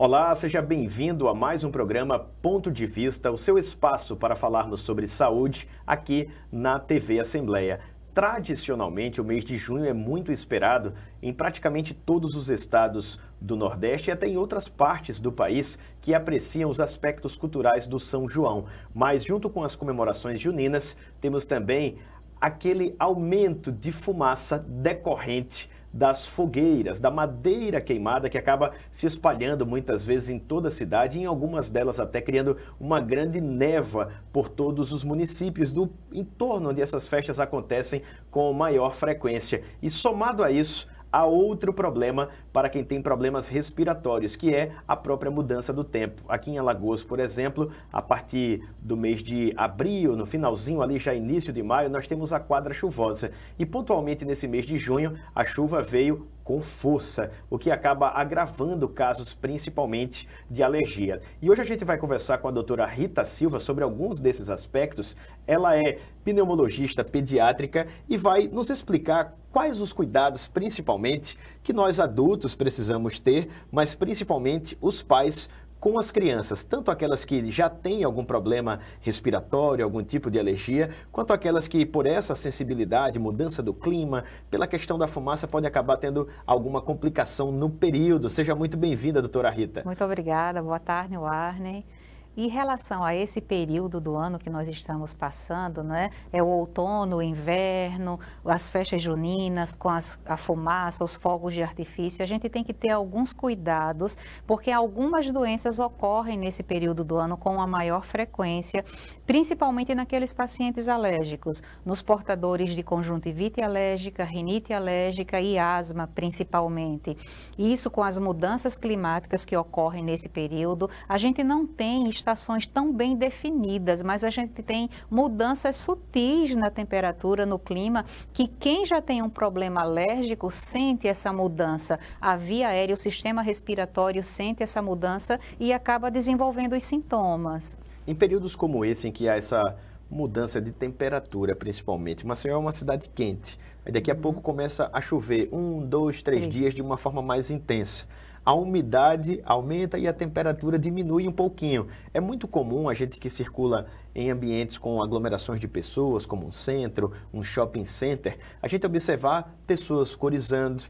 Olá, seja bem-vindo a mais um programa Ponto de Vista, o seu espaço para falarmos sobre saúde aqui na TV Assembleia. Tradicionalmente, o mês de junho é muito esperado em praticamente todos os estados do Nordeste e até em outras partes do país que apreciam os aspectos culturais do São João. Mas, junto com as comemorações juninas, temos também aquele aumento de fumaça decorrente das fogueiras, da madeira queimada que acaba se espalhando muitas vezes em toda a cidade e em algumas delas até criando uma grande névoa por todos os municípios do entorno onde essas festas acontecem com maior frequência. E somado a isso, há outro problema para quem tem problemas respiratórios, que é a própria mudança do tempo. Aqui em Alagoas, por exemplo, a partir do mês de abril, no finalzinho ali, já início de maio, nós temos a quadra chuvosa. E pontualmente nesse mês de junho, a chuva veio com força, o que acaba agravando casos principalmente de alergia. E hoje a gente vai conversar com a doutora Rita Silva sobre alguns desses aspectos. Ela é pneumologista pediátrica e vai nos explicar quais os cuidados, principalmente, que nós adultos precisamos ter, mas principalmente os pais com as crianças, tanto aquelas que já têm algum problema respiratório, algum tipo de alergia, quanto aquelas que, por essa sensibilidade, mudança do clima, pela questão da fumaça, pode acabar tendo alguma complicação no período. Seja muito bem-vinda, doutora Rita. Muito obrigada, boa tarde, Warney. Em relação a esse período do ano que nós estamos passando, né, é o outono, o inverno, as festas juninas, com a fumaça, os fogos de artifício, a gente tem que ter alguns cuidados, porque algumas doenças ocorrem nesse período do ano com uma maior frequência, principalmente naqueles pacientes alérgicos, nos portadores de conjuntivite alérgica, rinite alérgica e asma, principalmente. Isso com as mudanças climáticas que ocorrem nesse período, a gente não tem estações tão bem definidas, mas a gente tem mudanças sutis na temperatura, no clima, que quem já tem um problema alérgico sente essa mudança. A via aérea, o sistema respiratório sente essa mudança e acaba desenvolvendo os sintomas. Em períodos como esse, em que há essa mudança de temperatura, principalmente, Maceió é uma cidade quente, aí daqui a pouco começa a chover, 1, 2, 3 dias de uma forma mais intensa. A umidade aumenta e a temperatura diminui um pouquinho. É muito comum a gente que circula em ambientes com aglomerações de pessoas, como um centro, um shopping center, a gente observar pessoas corizando,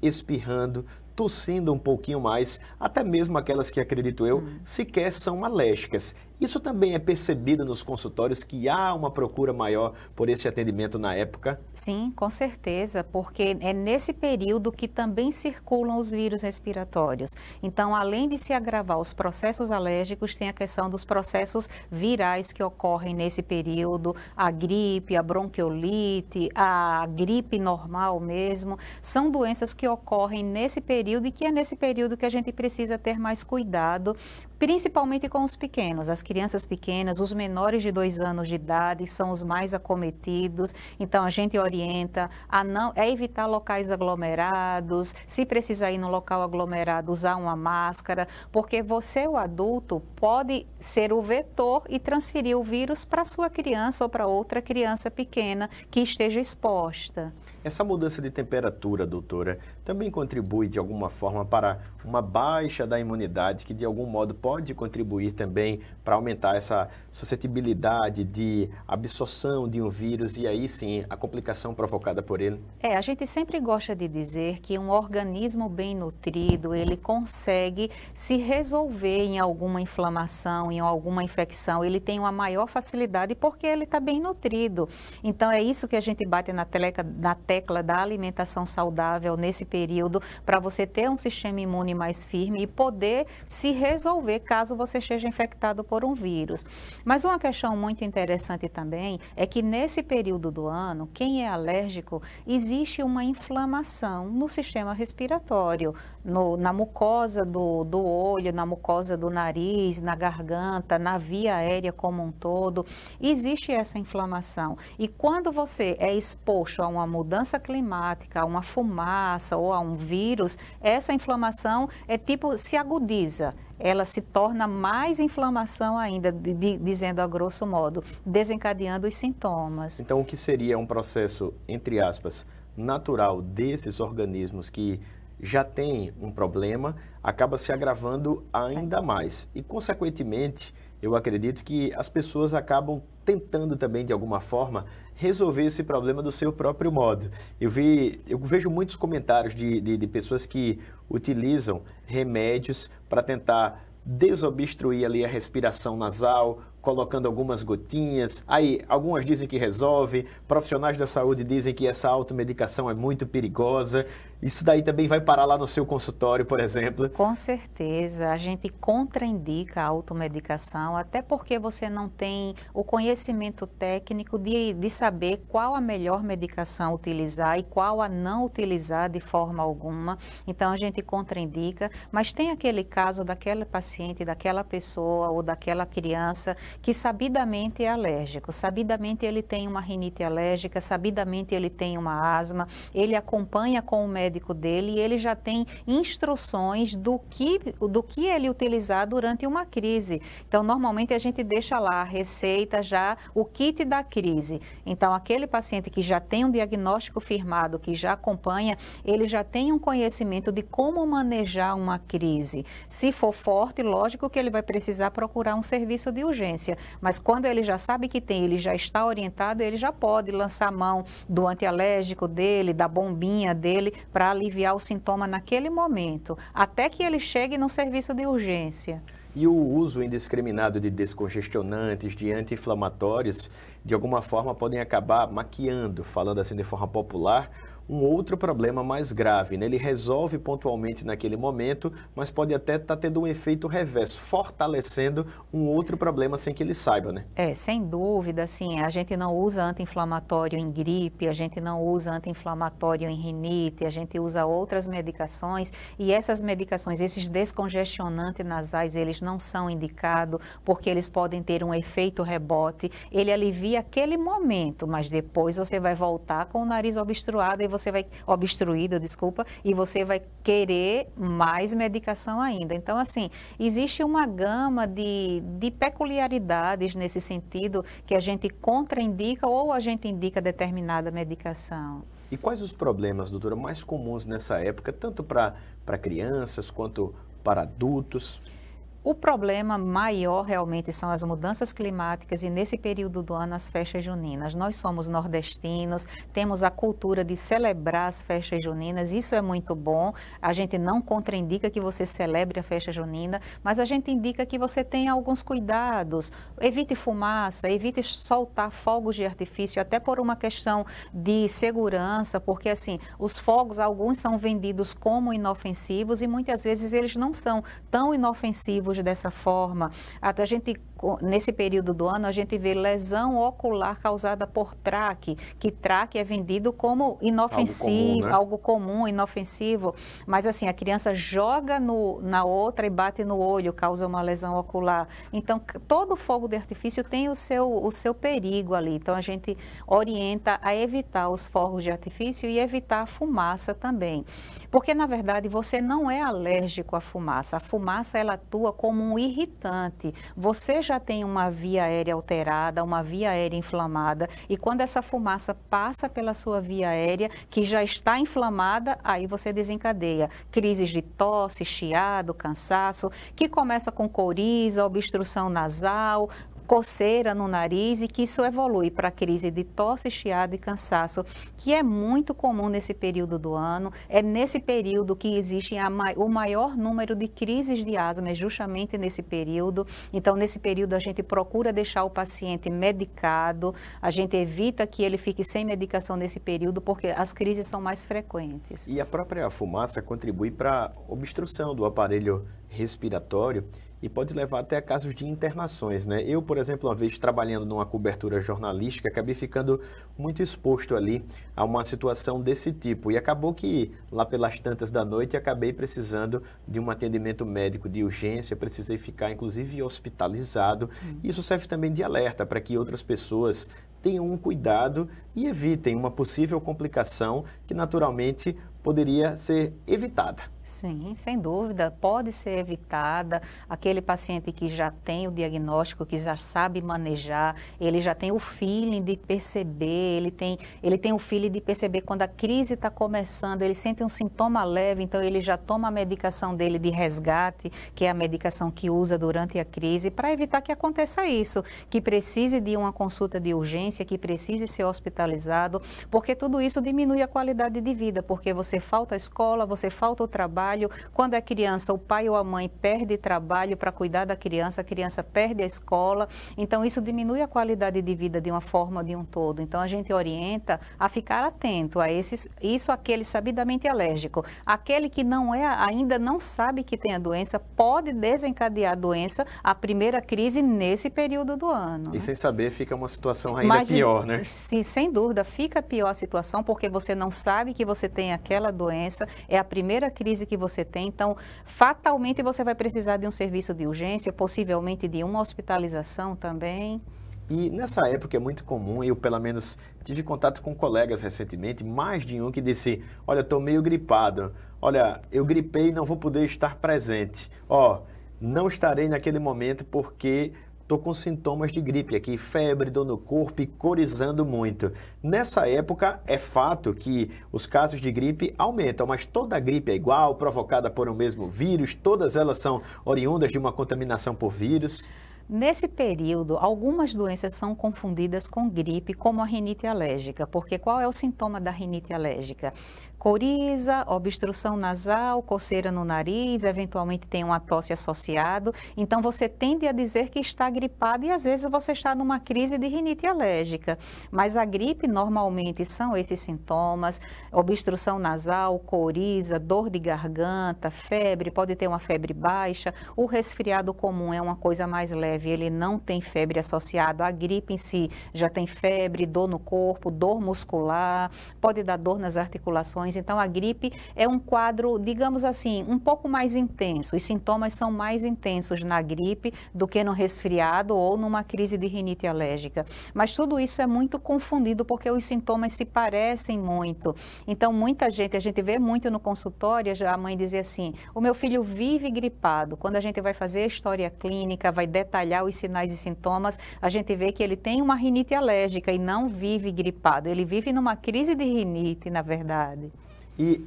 espirrando, tossindo um pouquinho mais, até mesmo aquelas que, acredito eu, sequer são alérgicas. Isso também é percebido nos consultórios, que há uma procura maior por esse atendimento na época? Sim, com certeza, porque é nesse período que também circulam os vírus respiratórios. Então, além de se agravar os processos alérgicos, tem a questão dos processos virais que ocorrem nesse período, a gripe, a bronquiolite, a gripe normal mesmo, são doenças que ocorrem nesse período e que é nesse período que a gente precisa ter mais cuidado, principalmente com os pequenos, as crianças pequenas, os menores de 2 anos de idade são os mais acometidos, então a gente orienta a evitar locais aglomerados, se precisar ir no local aglomerado, usar uma máscara, porque você, o adulto, pode ser o vetor e transferir o vírus para sua criança ou para outra criança pequena que esteja exposta. Essa mudança de temperatura, doutora, também contribui de alguma forma para uma baixa da imunidade, que de algum modo pode contribuir também para aumentar essa suscetibilidade de absorção de um vírus e aí sim a complicação provocada por ele? A gente sempre gosta de dizer que um organismo bem nutrido, ele consegue se resolver em alguma inflamação, em alguma infecção, ele tem uma maior facilidade porque ele está bem nutrido. Então é isso que a gente bate na tecla da alimentação saudável nesse período, para você ter um sistema imune mais firme e poder se resolver caso você esteja infectado por um vírus. Mas uma questão muito interessante também é que nesse período do ano, quem é alérgico, existe uma inflamação no sistema respiratório, na mucosa do olho, na mucosa do nariz, na garganta, na via aérea como um todo, existe essa inflamação. E quando você é exposto a uma mudança climática, a uma fumaça ou a um vírus, essa inflamação se agudiza. Ela se torna mais inflamação ainda, dizendo a grosso modo, desencadeando os sintomas. Então, o que seria um processo, entre aspas, natural desses organismos que já tem um problema, acaba se agravando ainda mais. E, consequentemente, eu acredito que as pessoas acabam tentando também, de alguma forma, resolver esse problema do seu próprio modo. Eu vejo muitos comentários de pessoas que utilizam remédios para tentar desobstruir ali a respiração nasal, colocando algumas gotinhas. Aí, algumas dizem que resolve, profissionais da saúde dizem que essa automedicação é muito perigosa. Isso daí também vai parar lá no seu consultório, por exemplo? Com certeza, a gente contraindica a automedicação, até porque você não tem o conhecimento técnico de saber qual a melhor medicação utilizar e qual a não utilizar de forma alguma. Então, a gente contraindica, mas tem aquele caso daquele paciente, daquela pessoa ou daquela criança que sabidamente é alérgico, sabidamente ele tem uma rinite alérgica, sabidamente ele tem uma asma, ele acompanha com o médico dele e ele já tem instruções do que ele utilizar durante uma crise. Então, normalmente a gente deixa lá a receita já, o kit da crise. Então, aquele paciente que já tem um diagnóstico firmado, que já acompanha, ele já tem um conhecimento de como manejar uma crise. Se for forte, lógico que ele vai precisar procurar um serviço de urgência, mas quando ele já sabe que tem, ele já está orientado, ele já pode lançar mão do antialérgico dele, da bombinha dele, para aliviar o sintoma naquele momento, até que ele chegue no serviço de urgência. E o uso indiscriminado de descongestionantes, de anti-inflamatórios, de alguma forma podem acabar maquiando, falando assim de forma popular, um outro problema mais grave, né? Ele resolve pontualmente naquele momento, mas pode até estar tendo um efeito reverso, fortalecendo um outro problema sem que ele saiba, né? Sem dúvida, assim, a gente não usa anti-inflamatório em gripe, a gente não usa anti-inflamatório em rinite, a gente usa outras medicações e essas medicações, esses descongestionantes nasais, eles não são indicados porque eles podem ter um efeito rebote, ele alivia aquele momento, mas depois você vai voltar com o nariz obstruado e você vai e você vai querer mais medicação ainda. Então, assim, existe uma gama de peculiaridades nesse sentido que a gente contraindica ou a gente indica determinada medicação. E quais os problemas, doutora, mais comuns nessa época, tanto para crianças quanto para adultos? O problema maior realmente são as mudanças climáticas e nesse período do ano as festas juninas. Nós somos nordestinos, temos a cultura de celebrar as festas juninas, isso é muito bom. A gente não contraindica que você celebre a festa junina, mas a gente indica que você tenha alguns cuidados. Evite fumaça, evite soltar fogos de artifício, até por uma questão de segurança, porque assim, os fogos, alguns são vendidos como inofensivos e muitas vezes eles não são tão inofensivos dessa forma. Até a gente, nesse período do ano, a gente vê lesão ocular causada por traque, que traque é vendido como inofensivo, algo comum, inofensivo, mas assim, a criança joga na outra e bate no olho, causa uma lesão ocular. Então, todo fogo de artifício tem o seu perigo ali, então a gente orienta a evitar os fogos de artifício e evitar a fumaça também, porque na verdade você não é alérgico à fumaça, a fumaça ela atua como um irritante, você já tem uma via aérea alterada, uma via aérea inflamada e quando essa fumaça passa pela sua via aérea, que já está inflamada, aí você desencadeia crises de tosse, chiado, cansaço, que começa com coriza, obstrução nasal, coceira no nariz e que isso evolui para a crise de tosse, chiado e cansaço, que é muito comum nesse período do ano. É nesse período que existe o maior número de crises de asma, é justamente nesse período. Então, nesse período, a gente procura deixar o paciente medicado, a gente evita que ele fique sem medicação nesse período, porque as crises são mais frequentes. E a própria fumaça contribui para a obstrução do aparelho respiratório e pode levar até a casos de internações, né? Eu, por exemplo, uma vez trabalhando numa cobertura jornalística, acabei ficando muito exposto ali a uma situação desse tipo e acabou que lá pelas tantas da noite acabei precisando de um atendimento médico de urgência, precisei ficar inclusive hospitalizado. Isso serve também de alerta para que outras pessoas tenham um cuidado e evitem uma possível complicação que naturalmente poderia ser evitada. Sim, sem dúvida, pode ser evitada. Aquele paciente que já tem o diagnóstico, que já sabe manejar, ele já tem o feeling de perceber, ele tem o feeling de perceber quando a crise está começando, ele sente um sintoma leve, então ele já toma a medicação dele de resgate, que é a medicação que usa durante a crise, para evitar que aconteça isso, que precise de uma consulta de urgência, que precise ser hospitalizado, porque tudo isso diminui a qualidade de vida, porque você falta a escola, você falta o trabalho. Quando é criança, o pai ou a mãe perde trabalho para cuidar da criança, a criança perde a escola, então isso diminui a qualidade de vida de uma forma ou de um todo. Então a gente orienta a ficar atento a aquele sabidamente alérgico. Aquele que ainda não sabe que tem a doença, pode desencadear a doença, a primeira crise nesse período do ano. E sem saber fica uma situação ainda pior, né? Sim, sem dúvida, fica pior a situação porque você não sabe que você tem aquela doença, é a primeira crise que você tem, então fatalmente você vai precisar de um serviço de urgência, possivelmente de uma hospitalização também. E nessa época é muito comum, eu pelo menos tive contato com colegas recentemente, mais de um que disse, olha, estou meio gripado, olha, eu gripei e não vou poder estar presente, não estarei naquele momento porque estou com sintomas de gripe aqui, febre, dor no corpo e corizando muito. Nessa época, é fato que os casos de gripe aumentam, mas toda gripe é igual, provocada por um mesmo vírus, todas elas são oriundas de uma contaminação por vírus. Nesse período, algumas doenças são confundidas com gripe, como a rinite alérgica, porque qual é o sintoma da rinite alérgica? Coriza, obstrução nasal, coceira no nariz, eventualmente tem uma tosse associado. Então, você tende a dizer que está gripado e, às vezes, você está numa crise de rinite alérgica. Mas a gripe, normalmente, são esses sintomas, obstrução nasal, coriza, dor de garganta, febre, pode ter uma febre baixa. O resfriado comum é uma coisa mais leve, ele não tem febre associada. A gripe em si já tem febre, dor no corpo, dor muscular, pode dar dor nas articulações. Então, a gripe é um quadro, digamos assim, um pouco mais intenso. Os sintomas são mais intensos na gripe do que no resfriado ou numa crise de rinite alérgica. Mas tudo isso é muito confundido porque os sintomas se parecem muito. Então, muita gente, a gente vê muito no consultório, a mãe dizia assim, o meu filho vive gripado. Quando a gente vai fazer a história clínica, vai detalhar os sinais e sintomas, a gente vê que ele tem uma rinite alérgica e não vive gripado. Ele vive numa crise de rinite, na verdade. E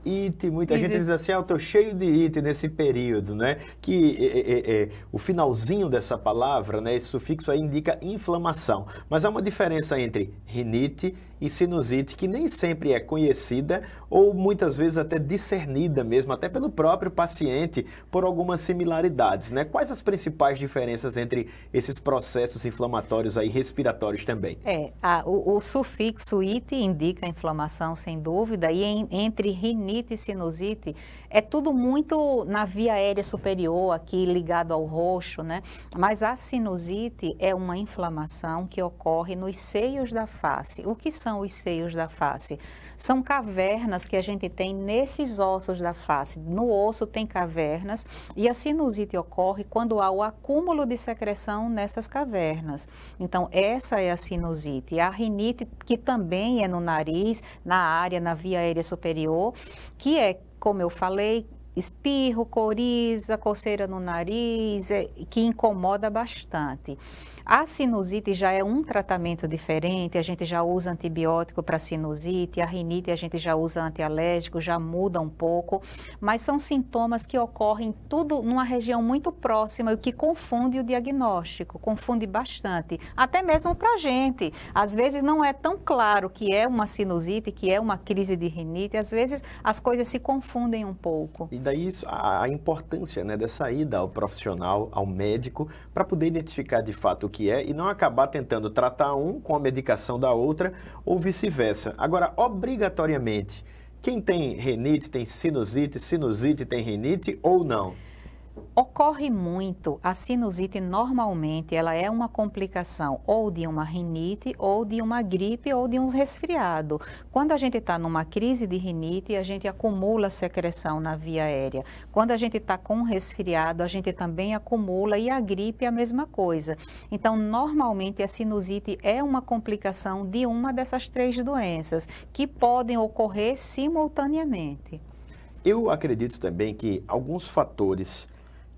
ite, muita gente diz assim, eu estou cheio de ite nesse período, né? Que o finalzinho dessa palavra, né, esse sufixo aí indica inflamação. Mas há uma diferença entre rinite e sinusite, que nem sempre é conhecida ou muitas vezes até discernida mesmo, até pelo próprio paciente, por algumas similaridades, né? Quais as principais diferenças entre esses processos inflamatórios aí, respiratórios também? O sufixo ite indica inflamação, sem dúvida, e entre rinite e sinusite, é tudo muito na via aérea superior, aqui ligado ao roxo, né? Mas a sinusite é uma inflamação que ocorre nos seios da face. O que são os seios da face? São cavernas que a gente tem nesses ossos da face. No osso tem cavernas e a sinusite ocorre quando há o acúmulo de secreção nessas cavernas. Então, essa é a sinusite. A rinite, que também é no nariz, na via aérea superior, que é, como eu falei, espirro, coriza, coceira no nariz, que incomoda bastante. A sinusite já é um tratamento diferente, a gente já usa antibiótico para sinusite, a rinite a gente já usa antialérgico, já muda um pouco, mas são sintomas que ocorrem tudo numa região muito próxima, o que confunde o diagnóstico, confunde bastante, até mesmo para a gente. Às vezes não é tão claro que é uma sinusite, que é uma crise de rinite, às vezes as coisas se confundem um pouco. E daí a importância, né, dessa ida ao profissional, ao médico, para poder identificar de fato o que é e não acabar tentando tratar um com a medicação da outra ou vice-versa. Agora, obrigatoriamente, quem tem rinite tem sinusite, sinusite tem rinite ou não? Ocorre muito, a sinusite normalmente ela é uma complicação ou de uma rinite, ou de uma gripe, ou de um resfriado. Quando a gente está numa crise de rinite, a gente acumula secreção na via aérea. Quando a gente está com um resfriado, a gente também acumula, e a gripe é a mesma coisa. Então, normalmente a sinusite é uma complicação de uma dessas três doenças, que podem ocorrer simultaneamente. Eu acredito também que alguns fatores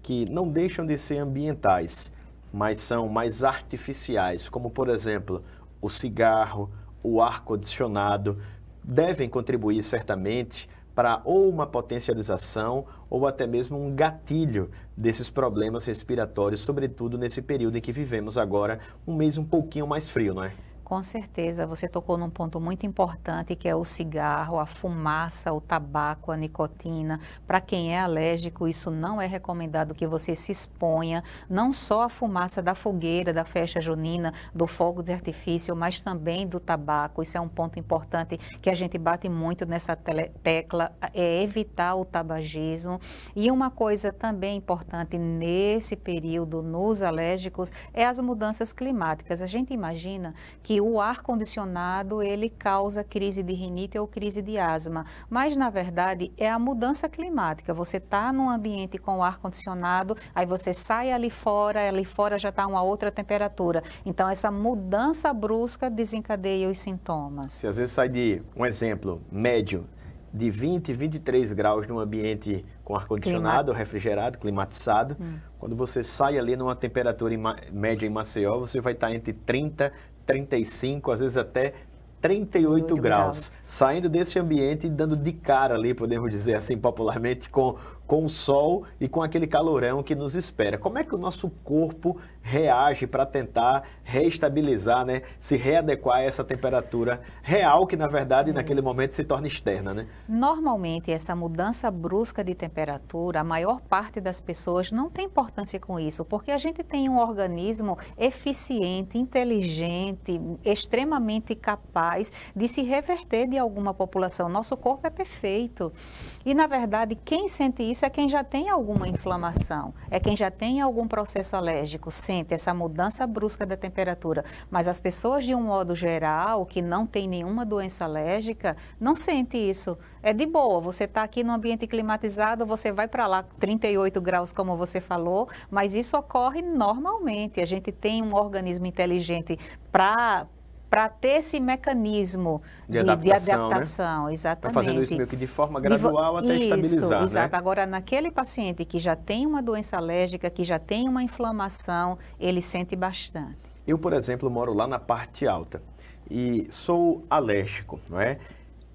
que não deixam de ser ambientais, mas são mais artificiais, como, por exemplo, o cigarro, o ar-condicionado, devem contribuir certamente para ou uma potencialização ou até mesmo um gatilho desses problemas respiratórios, sobretudo nesse período em que vivemos agora, um mês um pouquinho mais frio, não é? Com certeza, você tocou num ponto muito importante, que é o cigarro, a fumaça, o tabaco, a nicotina. Para quem é alérgico, isso não é recomendado que você se exponha, não só a fumaça da fogueira, da festa junina, do fogo de artifício, mas também do tabaco. Isso é um ponto importante que a gente bate muito nessa tecla, é evitar o tabagismo. E uma coisa também importante nesse período, nos alérgicos, é as mudanças climáticas. A gente imagina que o ar-condicionado ele causa crise de rinite ou crise de asma, mas na verdade é a mudança climática. Você está num ambiente com ar-condicionado, aí você sai ali fora já está uma outra temperatura. Então essa mudança brusca desencadeia os sintomas. Se às vezes sai de, um exemplo, médio, de 20, 23 graus num ambiente com ar-condicionado, refrigerado, climatizado, quando você sai ali numa temperatura média em Maceió, você vai estar entre 30, 35, às vezes até 38 graus. Saindo desse ambiente e dando de cara ali, podemos dizer assim popularmente, com o sol e com aquele calorão que nos espera. Como é que o nosso corpo reage para tentar reestabilizar, né? Se readequar a essa temperatura real que, na verdade, naquele momento se torna externa, né? Normalmente, essa mudança brusca de temperatura, a maior parte das pessoas não tem importância com isso, porque a gente tem um organismo eficiente, inteligente, extremamente capaz de se reverter de alguma população. Nosso corpo é perfeito. E, na verdade, quem sente isso é quem já tem alguma inflamação, é quem já tem algum processo alérgico, sente essa mudança brusca da temperatura. Mas as pessoas, de um modo geral, que não tem nenhuma doença alérgica, não sente isso. É de boa, você está aqui no ambiente climatizado, você vai para lá 38 graus, como você falou, mas isso ocorre normalmente. A gente tem um organismo inteligente para ter esse mecanismo de adaptação, né? Exatamente. Vai fazendo isso meio que de forma gradual até estabilizar, exato. Né? Agora, naquele paciente que já tem uma doença alérgica, que já tem uma inflamação, ele sente bastante. Eu, por exemplo, moro lá na parte alta e sou alérgico, não é?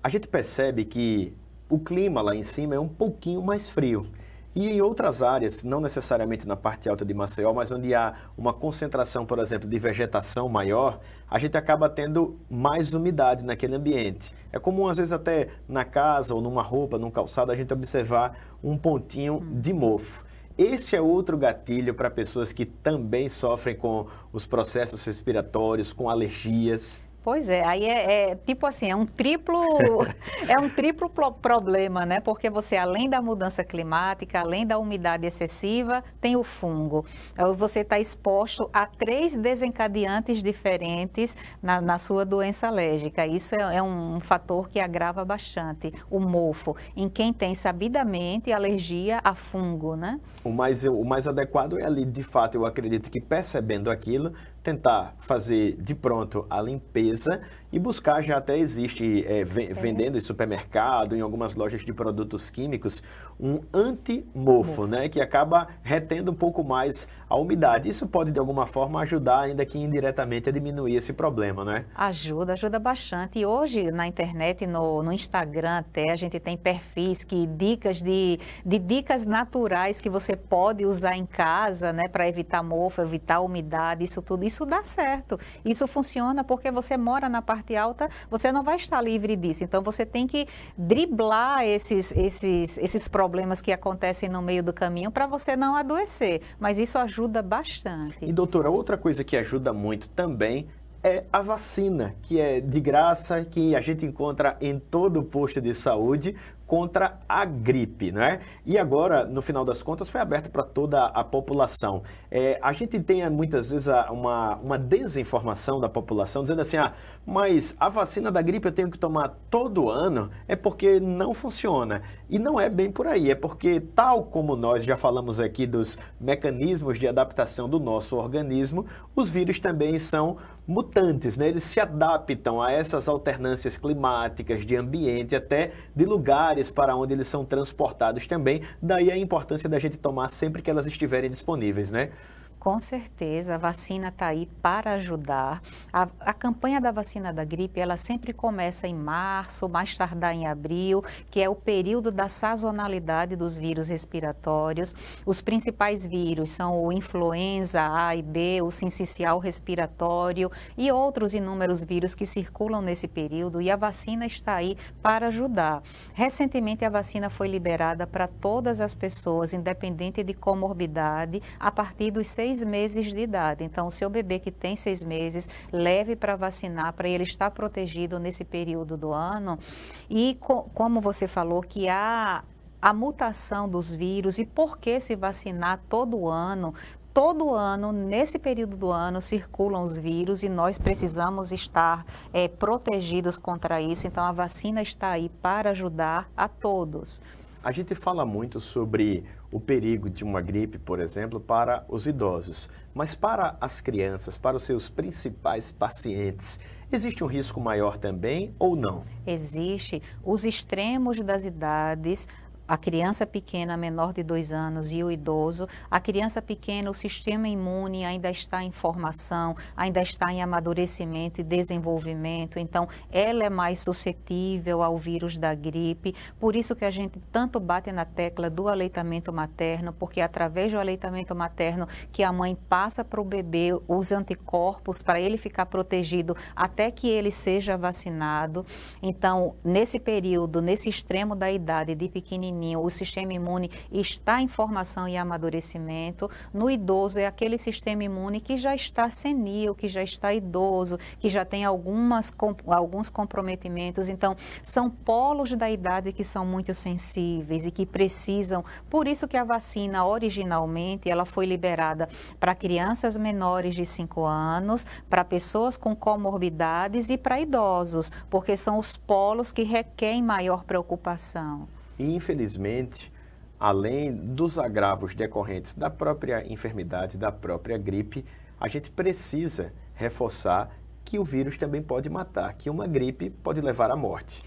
A gente percebe que o clima lá em cima é um pouquinho mais frio. E em outras áreas, não necessariamente na parte alta de Maceió, mas onde há uma concentração, por exemplo, de vegetação maior, a gente acaba tendo mais umidade naquele ambiente. É comum, às vezes, até na casa ou numa roupa, num calçado, a gente observar um pontinho de mofo. Esse é outro gatilho para pessoas que também sofrem com os processos respiratórios, com alergias. Pois é, aí tipo assim, é um triplo problema, né? Porque você, além da mudança climática, além da umidade excessiva, tem o fungo. Você está exposto a 3 desencadeantes diferentes na sua doença alérgica. Isso é um fator que agrava bastante o mofo, em quem tem sabidamente alergia a fungo, né? O mais adequado é ali, de fato, eu acredito que percebendo aquilo, tentar fazer de pronto a limpeza e buscar, já até existe, vendendo em supermercado, em algumas lojas de produtos químicos, um anti-mofo, né, que acaba retendo um pouco mais a umidade. Isso pode, de alguma forma, ajudar, ainda que indiretamente, a diminuir esse problema, né? Ajuda bastante. E hoje, na internet, no Instagram até, a gente tem perfis que dicas de dicas naturais que você pode usar em casa, né, para evitar mofo, evitar umidade, isso tudo. Isso dá certo. Isso funciona porque você mora na parte alta, você não vai estar livre disso. Então, você tem que driblar esses problemas que acontecem no meio do caminho para você não adoecer. Mas isso ajuda bastante. E, doutora, outra coisa que ajuda muito também é a vacina, que é de graça, que a gente encontra em todo o posto de saúde, contra a gripe, né? E agora, no final das contas, foi aberto para toda a população. A gente tem muitas vezes uma desinformação da população, dizendo assim, mas a vacina da gripe eu tenho que tomar todo ano, é porque não funciona. E não é bem por aí, é porque, tal como nós já falamos aqui dos mecanismos de adaptação do nosso organismo, os vírus também são mutantes, né? Eles se adaptam a essas alternâncias climáticas, de ambiente, até de lugares para onde eles são transportados também. Daí a importância da gente tomar sempre que elas estiverem disponíveis, né? Com certeza, a vacina está aí para ajudar. A campanha da vacina da gripe, ela sempre começa em março, mais tardar em abril, que é o período da sazonalidade dos vírus respiratórios. Os principais vírus são o influenza A e B, o sincicial respiratório e outros inúmeros vírus que circulam nesse período, e a vacina está aí para ajudar. Recentemente, a vacina foi liberada para todas as pessoas, independente de comorbidade, a partir dos 6 meses de idade. Então, o seu bebê que tem 6 meses, leve para vacinar, para ele estar protegido nesse período do ano. E como você falou, que há a mutação dos vírus, e por que se vacinar todo ano? Todo ano, nesse período do ano, circulam os vírus e nós precisamos estar protegidos contra isso. Então, a vacina está aí para ajudar a todos. A gente fala muito sobre o perigo de uma gripe, por exemplo, para os idosos, mas para as crianças, para os seus principais pacientes, existe um risco maior também ou não? Existe. Os extremos das idades, a criança pequena, menor de 2 anos, e o idoso. A criança pequena, o sistema imune ainda está em formação, ainda está em amadurecimento e desenvolvimento, então ela é mais suscetível ao vírus da gripe. Por isso que a gente tanto bate na tecla do aleitamento materno, porque é através do aleitamento materno que a mãe passa para o bebê os anticorpos para ele ficar protegido até que ele seja vacinado. Então, nesse período, nesse extremo da idade de pequenininho, o sistema imune está em formação e amadurecimento. No idoso é aquele sistema imune que já está senil, que já está idoso, que já tem alguns comprometimentos. Então, são polos da idade que são muito sensíveis e que precisam. Por isso que a vacina, originalmente, ela foi liberada para crianças menores de 5 anos, para pessoas com comorbidades e para idosos, porque são os polos que requerem maior preocupação. E, infelizmente, além dos agravos decorrentes da própria enfermidade, da própria gripe, a gente precisa reforçar que o vírus também pode matar, que uma gripe pode levar à morte.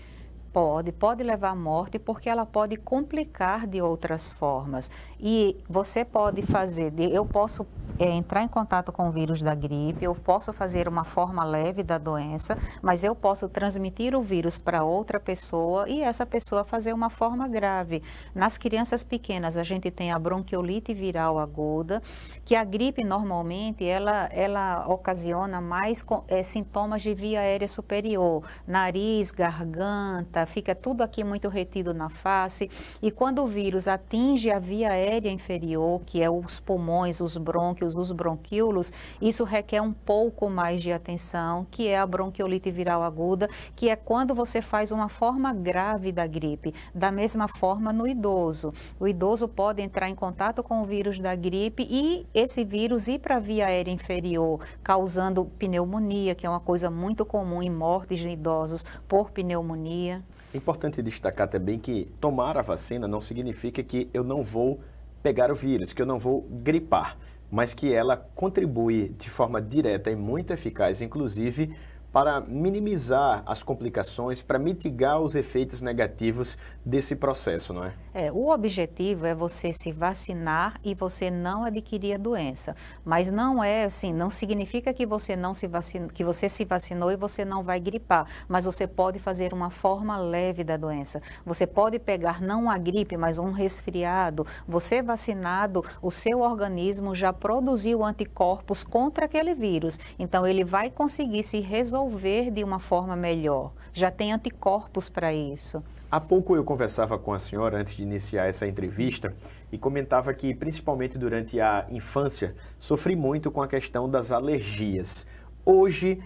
Pode levar à morte, porque ela pode complicar de outras formas. E você pode fazer, eu posso entrar em contato com o vírus da gripe, eu posso fazer uma forma leve da doença, mas eu posso transmitir o vírus para outra pessoa e essa pessoa fazer uma forma grave. Nas crianças pequenas, a gente tem a bronquiolite viral aguda, que a gripe normalmente ela ocasiona mais sintomas de via aérea superior, nariz, garganta, fica tudo aqui muito retido na face, e quando o vírus atinge a via aérea inferior, que é os pulmões, os brônquios, os bronquíolos, isso requer um pouco mais de atenção, que é a bronquiolite viral aguda, que é quando você faz uma forma grave da gripe. Da mesma forma no idoso. O idoso pode entrar em contato com o vírus da gripe e esse vírus ir para a via aérea inferior, causando pneumonia, que é uma coisa muito comum em mortes de idosos por pneumonia. É importante destacar também que tomar a vacina não significa que eu não vou pegar o vírus, que eu não vou gripar, mas que ela contribui de forma direta e muito eficaz, inclusive, para minimizar as complicações, para mitigar os efeitos negativos desse processo, não é? O objetivo é você se vacinar e você não adquirir a doença, mas não é assim, não significa que você não se vacinou, que você se vacinou e você não vai gripar, mas você pode fazer uma forma leve da doença. Você pode pegar não a gripe, mas um resfriado. Você vacinado, o seu organismo já produziu anticorpos contra aquele vírus, então ele vai conseguir se resolver de uma forma melhor. Já tem anticorpos para isso. Há pouco eu conversava com a senhora antes de iniciar essa entrevista e comentava que, principalmente durante a infância, sofri muito com a questão das alergias. Hoje,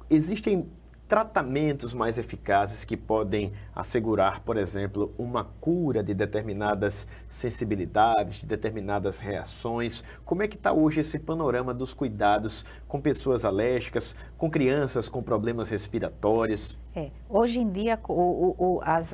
existem tratamentos mais eficazes que podem assegurar, por exemplo, uma cura de determinadas sensibilidades, de determinadas reações? Como é que está hoje esse panorama dos cuidados com pessoas alérgicas, com crianças com problemas respiratórios? Hoje em dia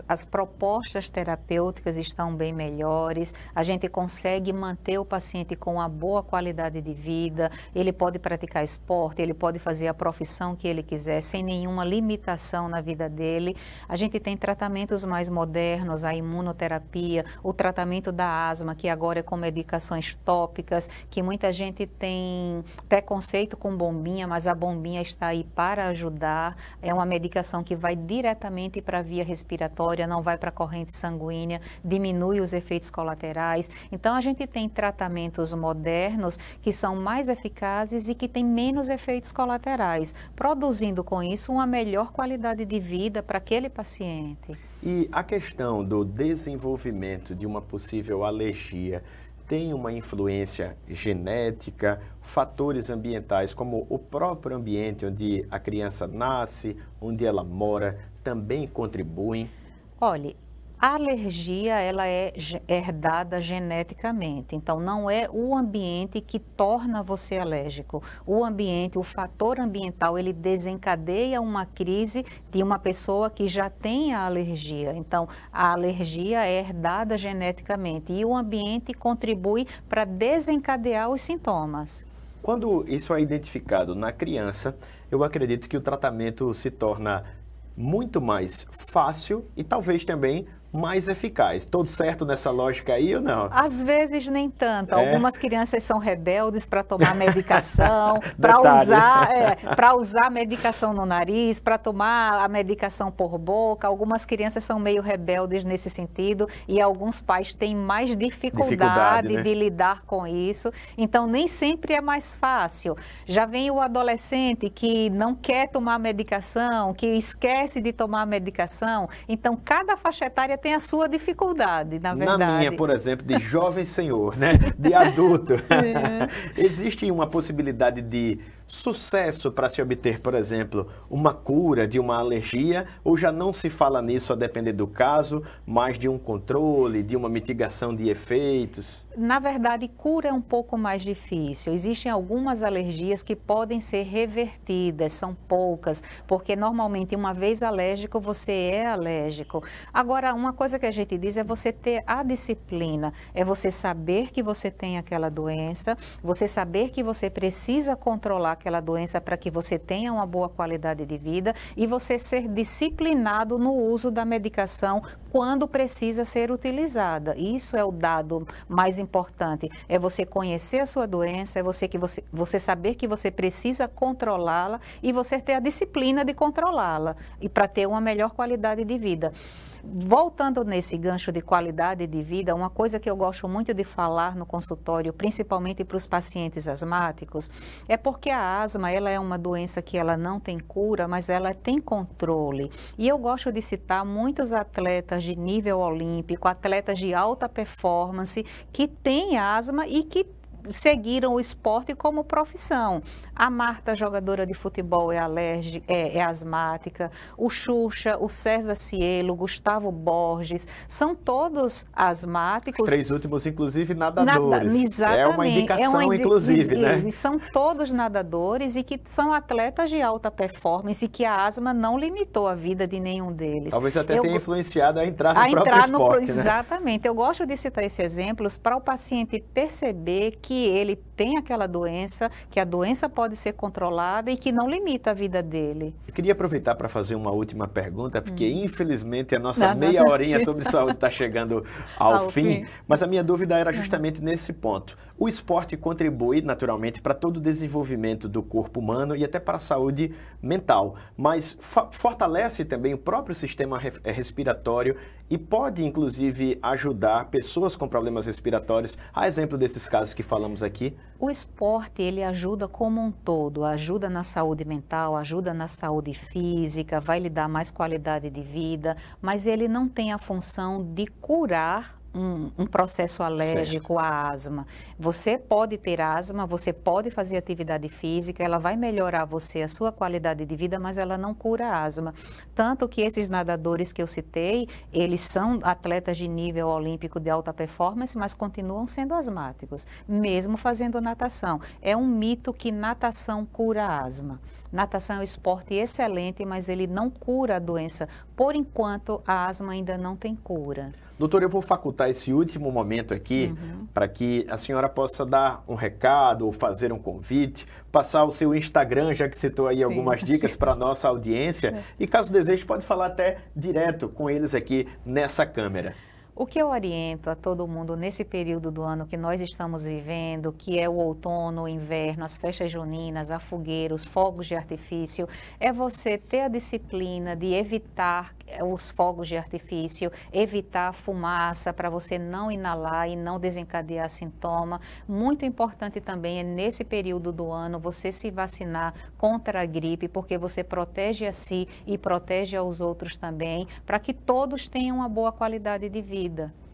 as propostas terapêuticas estão bem melhores, a gente consegue manter o paciente com uma boa qualidade de vida, ele pode praticar esporte, ele pode fazer a profissão que ele quiser, sem nenhuma limitação na vida dele. A gente tem tratamentos mais modernos, a imunoterapia, o tratamento da asma, que agora é com medicações tópicas, que muita gente tem preconceito com bombinha, mas a bombinha está aí para ajudar, é uma medicação que vai diretamente para a via respiratória, não vai para a corrente sanguínea, diminui os efeitos colaterais. Então, a gente tem tratamentos modernos que são mais eficazes e que têm menos efeitos colaterais, produzindo com isso uma melhor qualidade de vida para aquele paciente. E a questão do desenvolvimento de uma possível alergia tem uma influência genética, fatores ambientais, como o próprio ambiente onde a criança nasce, onde ela mora, também contribuem? Olha, a alergia, ela é herdada geneticamente, então não é o ambiente que torna você alérgico. O ambiente, o fator ambiental, ele desencadeia uma crise de uma pessoa que já tem a alergia. Então, a alergia é herdada geneticamente e o ambiente contribui para desencadear os sintomas. Quando isso é identificado na criança, eu acredito que o tratamento se torna muito mais fácil e talvez também mais eficaz. Tudo certo nessa lógica aí ou não? Às vezes nem tanto. Algumas crianças são rebeldes para tomar medicação, para usar medicação no nariz, para tomar a medicação por boca. Algumas crianças são meio rebeldes nesse sentido e alguns pais têm mais dificuldade, né, de lidar com isso. Então, nem sempre é mais fácil. Já vem o adolescente que não quer tomar medicação, que esquece de tomar medicação. Então, cada faixa etária tem a sua dificuldade, na verdade. Na minha, por exemplo, de jovem senhor, né? De adulto. Existe uma possibilidade de sucesso para se obter, por exemplo, uma cura de uma alergia, ou já não se fala nisso a depender do caso, mas de um controle, de uma mitigação de efeitos? Na verdade, cura é um pouco mais difícil. Existem algumas alergias que podem ser revertidas, são poucas, porque normalmente uma vez alérgico, você é alérgico. Agora, uma coisa que a gente diz é você ter a disciplina, é você saber que você tem aquela doença, você saber que você precisa controlar aquela doença para que você tenha uma boa qualidade de vida e você ser disciplinado no uso da medicação quando precisa ser utilizada. Isso é o dado mais importante, é você conhecer a sua doença, é você saber que você precisa controlá-la e você ter a disciplina de controlá-la e para ter uma melhor qualidade de vida. Voltando nesse gancho de qualidade de vida, uma coisa que eu gosto muito de falar no consultório, principalmente para os pacientes asmáticos, é porque a asma ela é uma doença que ela não tem cura, mas ela tem controle. E eu gosto de citar muitos atletas de nível olímpico, atletas de alta performance, que têm asma e que seguiram o esporte como profissão. A Marta, jogadora de futebol, é asmática. O Xuxa, o César Cielo, o Gustavo Borges, são todos asmáticos. Os 3 últimos, inclusive, nadadores. Exatamente. É uma indicação, inclusive, né? São todos nadadores e que são atletas de alta performance e que a asma não limitou a vida de nenhum deles. Talvez até tenha influenciado a entrar no próprio esporte, né? Exatamente. Eu gosto de citar esses exemplos para o paciente perceber que ele tem aquela doença, que a doença pode ser controlada e que não limita a vida dele. Eu queria aproveitar para fazer uma última pergunta, porque infelizmente a nossa meia horinha sobre saúde está chegando ao fim, mas a minha dúvida era justamente nesse ponto. O esporte contribui naturalmente para todo o desenvolvimento do corpo humano e até para a saúde mental, mas fortalece também o próprio sistema respiratório e pode inclusive ajudar pessoas com problemas respiratórios, a exemplo desses casos que falamos aqui. O esporte, ele ajuda como um todo, ajuda na saúde mental, ajuda na saúde física, vai lhe dar mais qualidade de vida, mas ele não tem a função de curar um processo alérgico à asma. Você pode ter asma, você pode fazer atividade física, ela vai melhorar a sua qualidade de vida, mas ela não cura a asma. Tanto que esses nadadores que eu citei, eles são atletas de nível olímpico de alta performance, mas continuam sendo asmáticos, mesmo fazendo natação. É um mito que natação cura a asma. Natação é um esporte excelente, mas ele não cura a doença. Por enquanto, a asma ainda não tem cura. Doutor, eu vou facultar esse último momento aqui para que a senhora possa dar um recado ou fazer um convite, passar o seu Instagram, já que citou aí algumas dicas para a nossa audiência. E caso deseje, pode falar até direto com eles aqui nessa câmera. O que eu oriento a todo mundo nesse período do ano que nós estamos vivendo, que é o outono, o inverno, as festas juninas, a fogueira, os fogos de artifício, é você ter a disciplina de evitar os fogos de artifício, evitar a fumaça para você não inalar e não desencadear sintoma. Muito importante também é nesse período do ano você se vacinar contra a gripe, porque você protege a si e protege aos outros também, para que todos tenham uma boa qualidade de vida.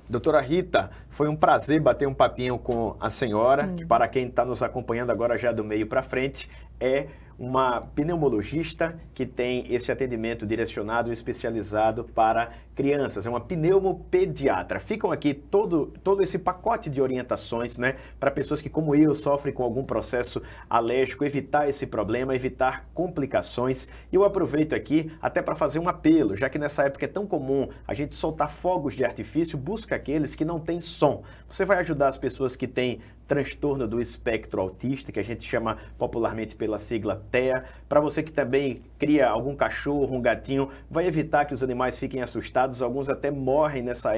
Doutora Rita, foi um prazer bater um papinho com a senhora, que para quem está nos acompanhando agora já do meio para frente, é uma pneumologista que tem esse atendimento direcionado e especializado para crianças, é uma pneumopediatra. Ficam aqui todo esse pacote de orientações, né, para pessoas que, como eu, sofrem com algum processo alérgico, evitar esse problema, evitar complicações. E eu aproveito aqui até para fazer um apelo, já que nessa época é tão comum a gente soltar fogos de artifício, busca aqueles que não têm som. Você vai ajudar as pessoas que têm transtorno do espectro autista, que a gente chama popularmente pela sigla TEA. Para você que também cria algum cachorro, um gatinho, vai evitar que os animais fiquem assustados. Alguns até morrem nessa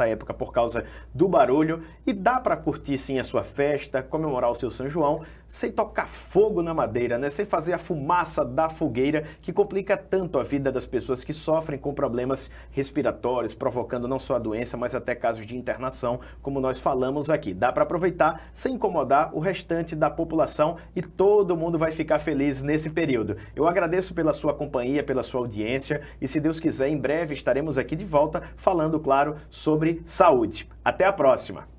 época por causa do barulho. E dá para curtir sim a sua festa, comemorar o seu São João, sem tocar fogo na madeira, né? Sem fazer a fumaça da fogueira, que complica tanto a vida das pessoas que sofrem com problemas respiratórios, provocando não só a doença, mas até casos de internação, como nós falamos aqui. Dá para aproveitar sem incomodar o restante da população e todo mundo vai ficar feliz nesse período. Eu agradeço pela sua companhia, pela sua audiência e, se Deus quiser, em breve estaremos aqui de volta falando, claro, sobre saúde. Até a próxima!